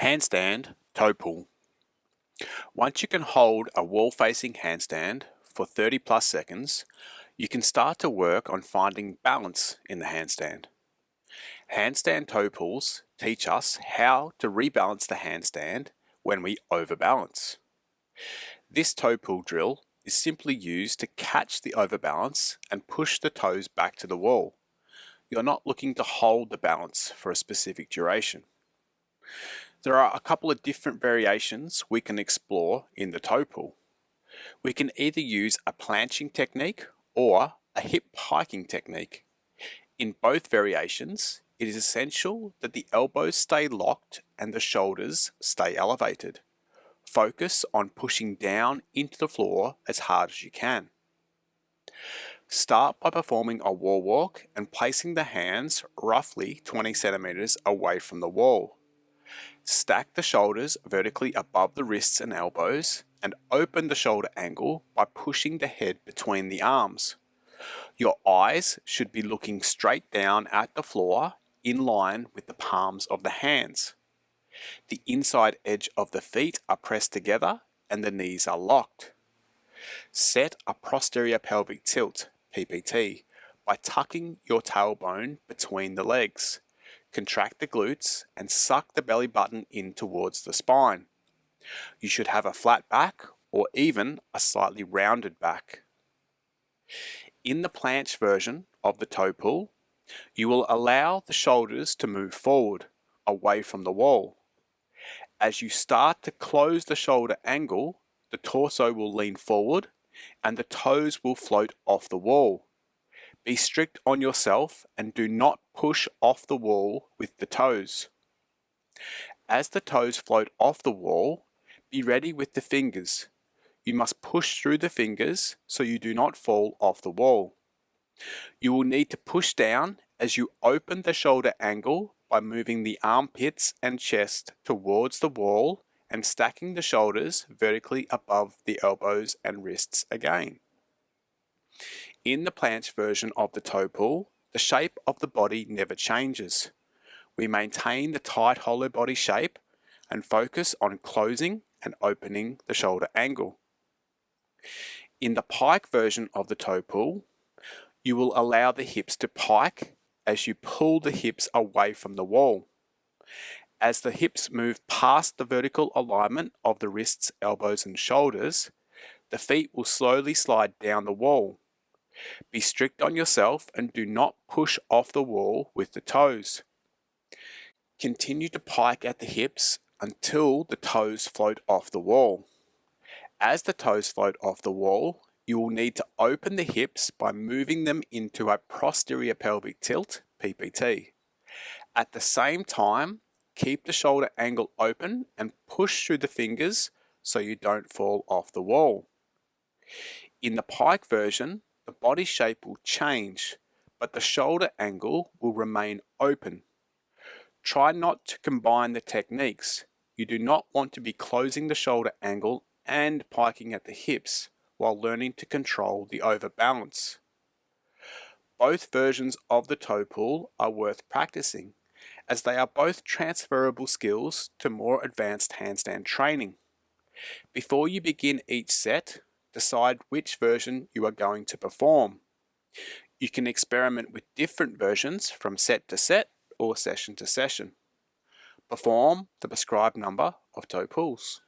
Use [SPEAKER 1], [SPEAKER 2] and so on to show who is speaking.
[SPEAKER 1] Handstand toe pull. Once you can hold a wall-facing handstand for 30 plus seconds, you can start to work on finding balance in the handstand. Handstand toe pulls teach us how to rebalance the handstand when we overbalance. This toe pull drill is simply used to catch the overbalance and push the toes back to the wall. You're not looking to hold the balance for a specific duration. There are a couple of different variations we can explore in the toe pull. We can either use a planching technique or a hip piking technique. In both variations, it is essential that the elbows stay locked and the shoulders stay elevated. Focus on pushing down into the floor as hard as you can. Start by performing a wall walk and placing the hands roughly 20 centimeters away from the wall. Stack the shoulders vertically above the wrists and elbows and open the shoulder angle by pushing the head between the arms. Your eyes should be looking straight down at the floor in line with the palms of the hands. The inside edge of the feet are pressed together and the knees are locked. Set a posterior pelvic tilt, PPT, by tucking your tailbone between the legs. Contract the glutes and suck the belly button in towards the spine. You should have a flat back or even a slightly rounded back. In the planche version of the toe pull, you will allow the shoulders to move forward, away from the wall. As you start to close the shoulder angle, the torso will lean forward and the toes will float off the wall. Be strict on yourself and do not push off the wall with the toes. As the toes float off the wall, be ready with the fingers. You must push through the fingers so you do not fall off the wall. You will need to push down as you open the shoulder angle by moving the armpits and chest towards the wall and stacking the shoulders vertically above the elbows and wrists again. In the planche version of the toe pull, the shape of the body never changes. We maintain the tight hollow body shape and focus on closing and opening the shoulder angle. In the pike version of the toe pull, you will allow the hips to pike as you pull the hips away from the wall. As the hips move past the vertical alignment of the wrists, elbows and shoulders, the feet will slowly slide down the wall. Be strict on yourself and do not push off the wall with the toes. Continue to pike at the hips until the toes float off the wall. As the toes float off the wall, you will need to open the hips by moving them into a posterior pelvic tilt, PPT. At the same time, keep the shoulder angle open and push through the fingers so you don't fall off the wall. In the pike version, the body shape will change, but the shoulder angle will remain open. Try not to combine the techniques. You do not want to be closing the shoulder angle and piking at the hips while learning to control the overbalance. Both versions of the toe pull are worth practicing, as they are both transferable skills to more advanced handstand training. Before you begin each set, decide which version you are going to perform. You can experiment with different versions from set to set or session to session. Perform the prescribed number of toe pulls.